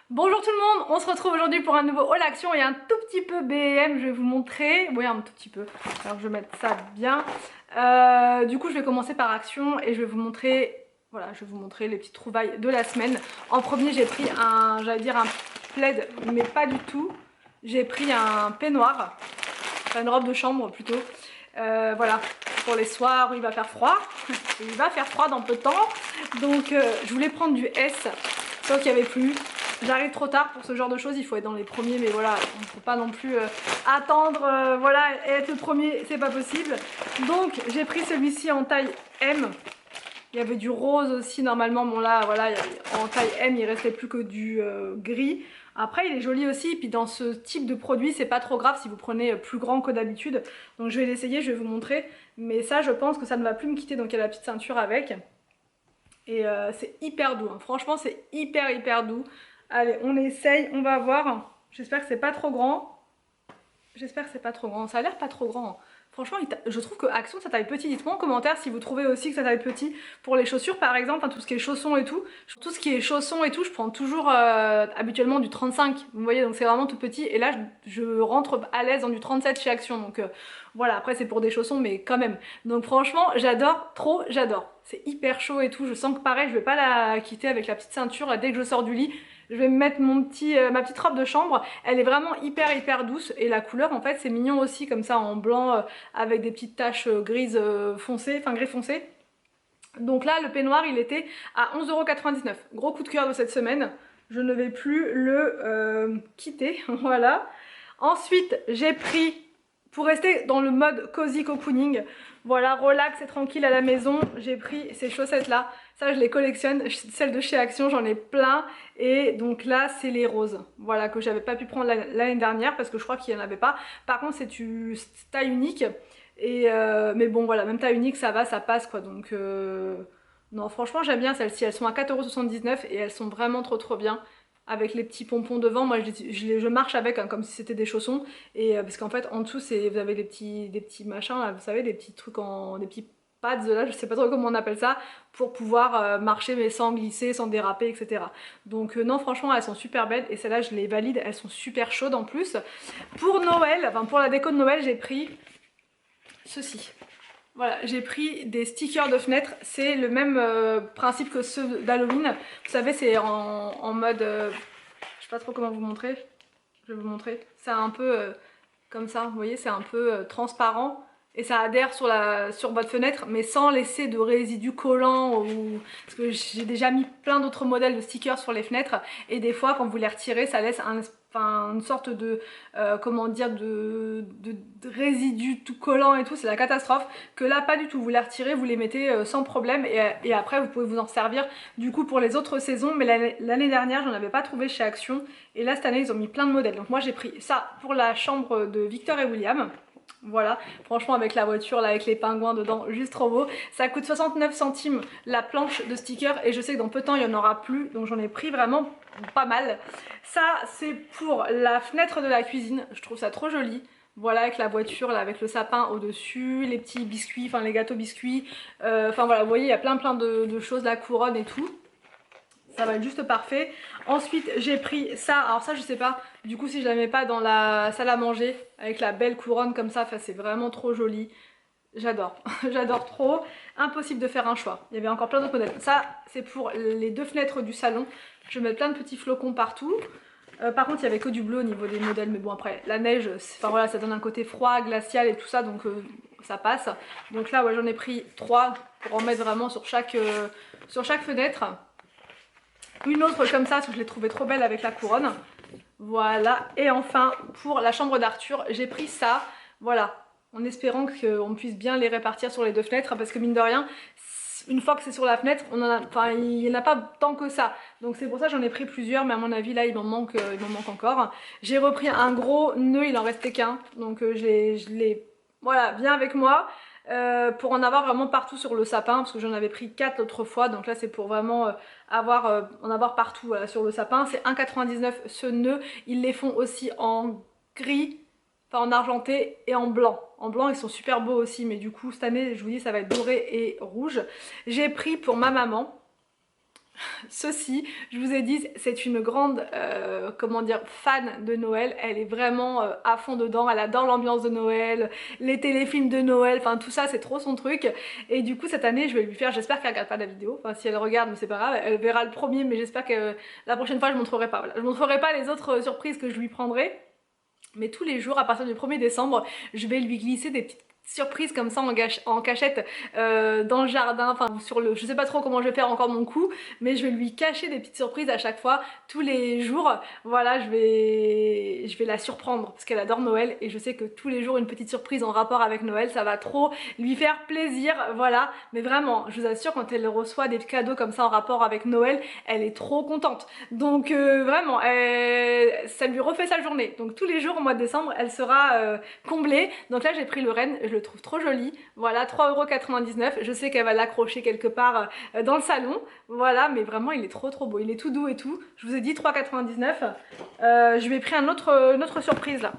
Bonjour tout le monde, on se retrouve aujourd'hui pour un nouveau haul action et un tout petit peu BM, je vais vous montrer, oui un tout petit peu, alors je vais mettre ça bien. Du coup je vais commencer par action et je vais vous montrer, voilà, je vais vous montrer les petites trouvailles de la semaine. En premier j'ai pris un, j'allais dire un plaid, mais pas du tout, j'ai pris un peignoir, enfin une robe de chambre plutôt, voilà, pour les soirs où il va faire froid, il va faire froid dans peu de temps, donc je voulais prendre du S, sauf qu'il n'y avait plus. J'arrive trop tard pour ce genre de choses, il faut être dans les premiers, mais voilà, on ne peut pas non plus attendre, voilà, et être le premier, c'est pas possible. Donc j'ai pris celui-ci en taille M. Il y avait du rose aussi normalement, bon là, voilà, en taille M, il restait plus que du gris. Après, il est joli aussi, et puis dans ce type de produit, c'est pas trop grave si vous prenez plus grand que d'habitude. Donc je vais l'essayer, je vais vous montrer. Mais ça, je pense que ça ne va plus me quitter, donc il y a la petite ceinture avec. Et c'est hyper doux, hein. Franchement c'est hyper doux. Allez, on essaye, on va voir. J'espère que c'est pas trop grand. J'espère que c'est pas trop grand. Ça a l'air pas trop grand, hein. Franchement, je trouve que Action ça taille petit. Dites-moi en commentaire si vous trouvez aussi que ça taille petit pour les chaussures par exemple, hein, tout ce qui est chaussons et tout. Tout ce qui est chaussons et tout, je prends toujours habituellement du 35. Vous voyez, donc c'est vraiment tout petit. Et là, je rentre à l'aise dans du 37 chez Action. Donc voilà, après c'est pour des chaussons, mais quand même. Donc franchement, j'adore, trop, j'adore. C'est hyper chaud et tout. Je sens que pareil, je vais pas la quitter avec la petite ceinture là, dès que je sors du lit. Je vais me mettre ma petite robe de chambre. Elle est vraiment hyper douce et la couleur en fait c'est mignon aussi comme ça en blanc avec des petites taches grises foncées, enfin gris foncé. Donc là le peignoir il était à 11,99 €. Gros coup de cœur de cette semaine. Je ne vais plus le quitter, voilà. Ensuite j'ai pris, pour rester dans le mode cozy cocooning, voilà, relax et tranquille à la maison, j'ai pris ces chaussettes là. Ça je les collectionne, celles de chez Action j'en ai plein. Et donc là c'est les roses, voilà, que j'avais pas pu prendre l'année dernière parce que je crois qu'il n'y en avait pas. Par contre c'est taille unique. Et mais bon voilà, même taille unique ça va, ça passe quoi. Donc non franchement j'aime bien celles-ci, elles sont à 4,79 € et elles sont vraiment trop bien. Avec les petits pompons devant, moi je marche avec hein, comme si c'était des chaussons. Et parce qu'en fait en dessous vous avez des petits machins là, vous savez, des petits trucs des petits pads là, je sais pas trop comment on appelle ça, pour pouvoir marcher mais sans glisser, sans déraper, etc. Donc non franchement elles sont super belles et celles-là je les valide, elles sont super chaudes en plus. Pour Noël, enfin pour la déco de Noël j'ai pris ceci. Voilà, j'ai pris des stickers de fenêtre, c'est le même principe que ceux d'Halloween. Vous savez, c'est en mode, je sais pas trop comment vous montrer, je vais vous montrer. C'est un peu comme ça, vous voyez, c'est un peu transparent et ça adhère sur votre fenêtre, mais sans laisser de résidus collants. Parce que j'ai déjà mis plein d'autres modèles de stickers sur les fenêtres et des fois, quand vous les retirez, ça laisse une sorte de comment dire de résidus tout collants et tout, c'est la catastrophe. Que là pas du tout, vous les retirez, vous les mettez sans problème et après vous pouvez vous en servir du coup pour les autres saisons. Mais l'année dernière j'en avais pas trouvé chez Action et là cette année ils ont mis plein de modèles. Donc moi j'ai pris ça pour la chambre de Victor et William. Voilà, franchement avec la voiture là, avec les pingouins dedans, juste trop beau. Ça coûte 69 centimes la planche de stickers et je sais que dans peu de temps il n'y en aura plus, donc j'en ai pris vraiment pas mal. Ça c'est pour la fenêtre de la cuisine, je trouve ça trop joli. Voilà, avec la voiture là, avec le sapin au dessus, les petits biscuits, enfin les gâteaux biscuits, enfin voilà, vous voyez il y a plein de choses, la couronne et tout. Ça va être juste parfait. Ensuite j'ai pris ça, alors ça je sais pas du coup si je la mets pas dans la salle à manger avec la belle couronne comme ça, enfin c'est vraiment trop joli. J'adore, j'adore trop. Impossible de faire un choix. Il y avait encore plein d'autres modèles. Ça c'est pour les deux fenêtres du salon. Je vais mettre plein de petits flocons partout. Par contre il y avait que du bleu au niveau des modèles, mais bon après la neige, enfin voilà, ça donne un côté froid, glacial et tout ça, donc ça passe. Donc là ouais, j'en ai pris 3 pour en mettre vraiment sur chaque fenêtre. Une autre comme ça, parce que je l'ai trouvée trop belle avec la couronne. Voilà, et enfin pour la chambre d'Arthur, j'ai pris ça, voilà, en espérant qu'on puisse bien les répartir sur les deux fenêtres, parce que mine de rien, une fois que c'est sur la fenêtre, il n'y en a pas tant que ça. Donc c'est pour ça que j'en ai pris plusieurs, mais à mon avis là il m'en manque encore. J'ai repris un gros nœud, il en restait qu'un, donc je l'ai, voilà, bien avec moi. Pour en avoir vraiment partout sur le sapin, parce que j'en avais pris 4 l'autre fois, donc là c'est pour vraiment en avoir partout voilà, sur le sapin. C'est 1,99 € ce nœud. Ils les font aussi en gris, enfin en argenté et en blanc. En blanc ils sont super beaux aussi, mais du coup cette année je vous dis ça va être doré et rouge. J'ai pris pour ma maman Ceci, je vous ai dit, c'est une grande, comment dire, fan de Noël. Elle est vraiment à fond dedans, elle adore l'ambiance de Noël, les téléfilms de Noël, enfin tout ça, c'est trop son truc. Et du coup, cette année, je vais lui faire, j'espère qu'elle regarde pas la vidéo, enfin si elle regarde, mais c'est pas grave, elle verra le premier, mais j'espère que la prochaine fois, je montrerai pas. Voilà. Je montrerai pas les autres surprises que je lui prendrai. Mais tous les jours, à partir du 1er décembre, je vais lui glisser des petites surprises comme ça en cachette dans le jardin, enfin sur le... Je sais pas trop comment je vais faire encore mon coup, mais je vais lui cacher des petites surprises à chaque fois, tous les jours. Voilà, je vais la surprendre parce qu'elle adore Noël et je sais que tous les jours une petite surprise en rapport avec Noël, ça va trop lui faire plaisir, voilà. Mais vraiment, je vous assure, quand elle reçoit des cadeaux comme ça en rapport avec Noël, elle est trop contente. Donc vraiment, ça lui refait sa journée. Donc tous les jours au mois de décembre, elle sera comblée. Donc là, j'ai pris le renne, je le trouve trop joli. Voilà, 3,99 €. Je sais qu'elle va l'accrocher quelque part dans le salon. Voilà, mais vraiment, il est trop beau. Il est tout doux et tout. Je vous ai dit 3,99 €. Je lui ai pris une autre surprise là.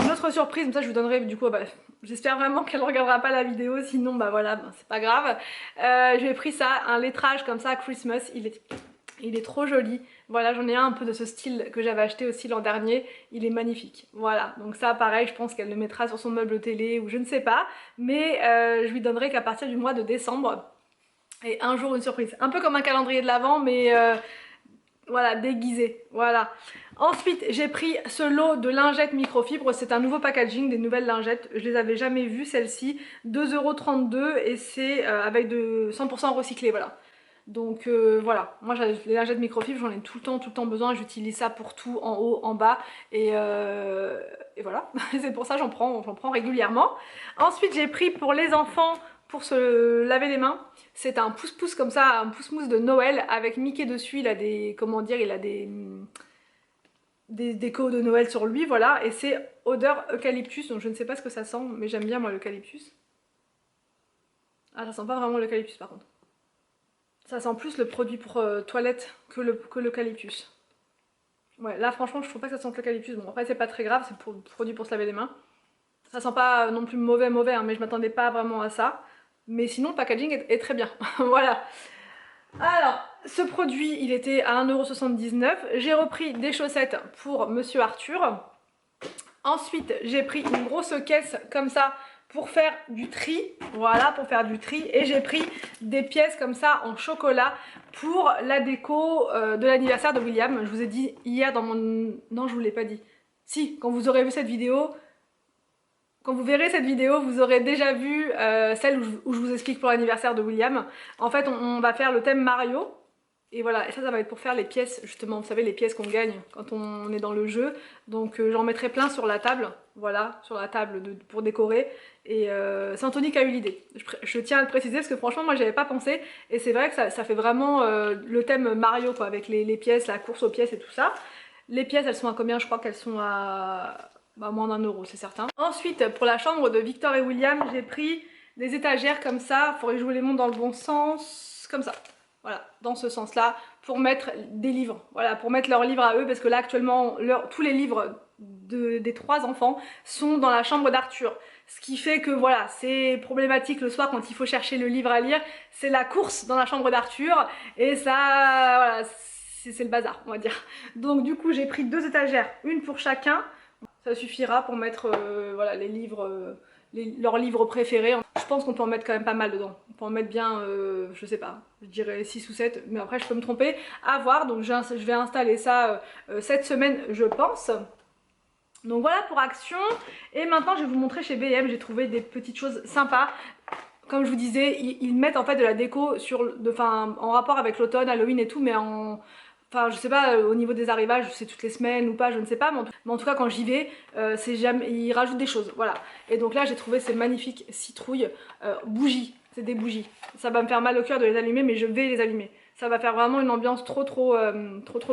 Une autre surprise, mais ça je vous donnerai du coup, bah, j'espère vraiment qu'elle ne regardera pas la vidéo, sinon bah voilà, bah, c'est pas grave. Je lui ai pris ça, un lettrage comme ça, Christmas, il est trop joli. Voilà, j'en ai un peu de ce style que j'avais acheté aussi l'an dernier. Il est magnifique. Voilà, donc ça pareil, je pense qu'elle le mettra sur son meuble télé ou je ne sais pas. Mais je lui donnerai qu'à partir du mois de décembre. Et un jour une surprise. Un peu comme un calendrier de l'Avent, mais voilà, déguisé. Voilà. Ensuite, j'ai pris ce lot de lingettes microfibre. C'est un nouveau packaging, des nouvelles lingettes. Je les avais jamais vues, celles-ci. 2,32 € et c'est avec de 100% recyclé, voilà. Donc voilà, moi les lingettes microfibres, j'en ai tout le temps besoin, j'utilise ça pour tout, en haut, en bas, et voilà, c'est pour ça j'en prends régulièrement. Ensuite j'ai pris pour les enfants, pour se laver les mains, c'est un pouce-pouce comme ça, un pouce-mousse de Noël avec Mickey dessus, il a des, comment dire, il a des décos de Noël sur lui, voilà, et c'est odeur eucalyptus, donc je ne sais pas ce que ça sent, mais j'aime bien moi l'eucalyptus. Ah, ça sent pas vraiment l'eucalyptus par contre. Ça sent plus le produit pour toilette que l'eucalyptus. Ouais, là franchement je trouve pas que ça sente l'eucalyptus. Bon après c'est pas très grave, c'est pour le produit pour se laver les mains. Ça sent pas non plus mauvais hein, mais je m'attendais pas vraiment à ça. Mais sinon le packaging est très bien. Voilà. Alors, ce produit il était à 1,79 €. J'ai repris des chaussettes pour Monsieur Arthur. Ensuite j'ai pris une grosse caisse comme ça pour faire du tri, voilà, pour faire du tri, et j'ai pris des pièces comme ça en chocolat pour la déco de l'anniversaire de William. Je vous ai dit hier dans mon... Non, je vous l'ai pas dit. Si, quand vous aurez vu cette vidéo, quand vous verrez cette vidéo, vous aurez déjà vu celle où je vous explique pour l'anniversaire de William. En fait, on va faire le thème Mario. Et voilà, et ça va être pour faire les pièces, justement, vous savez, les pièces qu'on gagne quand on est dans le jeu. Donc j'en mettrai plein sur la table, voilà, sur la table pour décorer. Et c'est Anthony qui a eu l'idée. Je tiens à le préciser parce que franchement, moi, j'y avais pas pensé. Et c'est vrai que ça fait vraiment le thème Mario, quoi, avec les pièces, la course aux pièces et tout ça. Les pièces, elles sont à combien? Je crois qu'elles sont à bah, moins d'1 €, c'est certain. Ensuite, pour la chambre de Victor et William, j'ai pris des étagères comme ça. Il faudrait que je vous les montre dans le bon sens, comme ça. Voilà, dans ce sens-là, pour mettre des livres. Voilà, pour mettre leurs livres à eux, parce que là, actuellement, tous les livres des 3 enfants sont dans la chambre d'Arthur. Ce qui fait que, voilà, c'est problématique le soir quand il faut chercher le livre à lire. C'est la course dans la chambre d'Arthur. Et ça, voilà, c'est le bazar, on va dire. Donc, du coup, j'ai pris 2 étagères, une pour chacun. Ça suffira pour mettre, voilà, les livres... leurs livres préférés. Je pense qu'on peut en mettre quand même pas mal dedans. On peut en mettre bien, je sais pas, je dirais 6 ou 7, mais après je peux me tromper. À voir, donc je vais installer ça cette semaine, je pense. Donc voilà pour Action. Et maintenant je vais vous montrer chez B&M, j'ai trouvé des petites choses sympas. Comme je vous disais, ils mettent en fait de la déco en rapport avec l'automne, Halloween et tout, mais en... Enfin, je sais pas, au niveau des arrivages, c'est toutes les semaines ou pas, je ne sais pas, mais en tout cas, quand j'y vais, ils rajoutent des choses, voilà. Et donc là, j'ai trouvé ces magnifiques citrouilles bougies, c'est des bougies. Ça va me faire mal au cœur de les allumer, mais je vais les allumer. Ça va faire vraiment une ambiance trop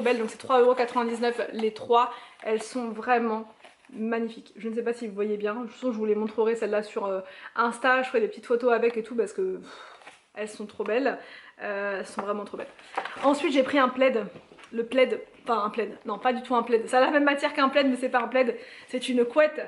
belle, donc c'est 3,99 € les 3. Elles sont vraiment magnifiques. Je ne sais pas si vous voyez bien, de toute façon, je vous les montrerai celles-là sur Insta, je ferai des petites photos avec et tout, parce que elles sont trop belles. Elles sont vraiment trop belles. Ensuite, j'ai pris un plaid. Le plaid, enfin un plaid, non pas du tout un plaid. Ça a la même matière qu'un plaid, mais c'est pas un plaid. C'est une couette.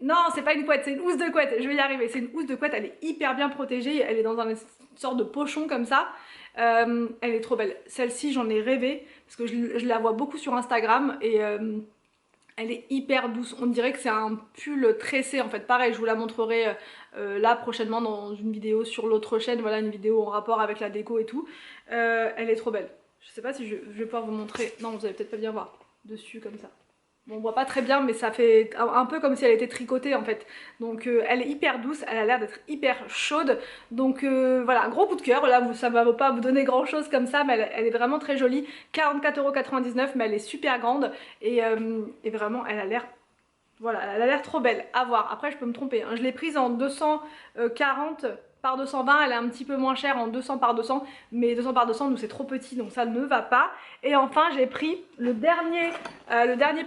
Non, c'est pas une couette, c'est une housse de couette, je vais y arriver. C'est une housse de couette, elle est hyper bien protégée, elle est dans une sorte de pochon comme ça. Elle est trop belle. Celle-ci, j'en ai rêvé, parce que je la vois beaucoup sur Instagram, et elle est hyper douce. On dirait que c'est un pull tressé, en fait. Pareil, je vous la montrerai là prochainement dans une vidéo sur l'autre chaîne, voilà, une vidéo en rapport avec la déco et tout. Elle est trop belle. Je sais pas si je vais pouvoir vous montrer. Non, vous allez peut-être pas bien voir dessus comme ça. Bon, on voit pas très bien, mais ça fait un peu comme si elle était tricotée en fait. Donc elle est hyper douce, elle a l'air d'être hyper chaude. Donc voilà, un gros coup de cœur. Là, ça va pas vous donner grand chose comme ça, mais elle est vraiment très jolie. 44,99 €, mais elle est super grande. Et vraiment, elle a l'air... Voilà, elle a l'air trop belle. À voir. Après, je peux me tromper, hein. Je l'ai prise en 240 par 220. Elle est un petit peu moins chère en 200 par 200. Mais 200 par 200, nous, c'est trop petit, donc ça ne va pas. Et enfin, j'ai pris le dernier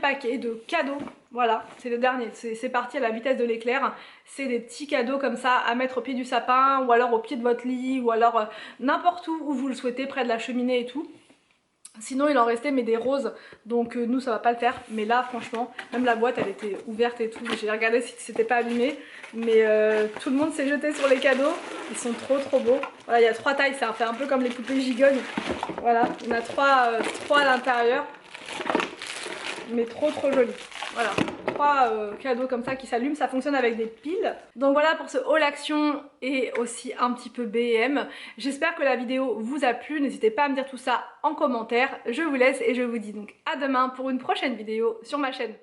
paquet de cadeaux. Voilà, c'est le dernier. C'est parti à la vitesse de l'éclair. C'est des petits cadeaux comme ça à mettre au pied du sapin, ou alors au pied de votre lit, ou alors n'importe où vous le souhaitez, près de la cheminée et tout. Sinon il en restait mais des roses, donc nous ça va pas le faire. Mais là franchement, même la boîte elle était ouverte et tout, j'ai regardé si c'était pas abîmé. Mais tout le monde s'est jeté sur les cadeaux, ils sont trop beaux. Voilà, il y a 3 tailles, ça fait un peu comme les poupées gigognes. Voilà, il y en a 3 à l'intérieur, mais trop jolis. Voilà, 3 cadeaux comme ça qui s'allument, ça fonctionne avec des piles. Donc voilà pour ce haul action et aussi un petit peu B&M. J'espère que la vidéo vous a plu, n'hésitez pas à me dire tout ça en commentaire. Je vous laisse et je vous dis donc à demain pour une prochaine vidéo sur ma chaîne.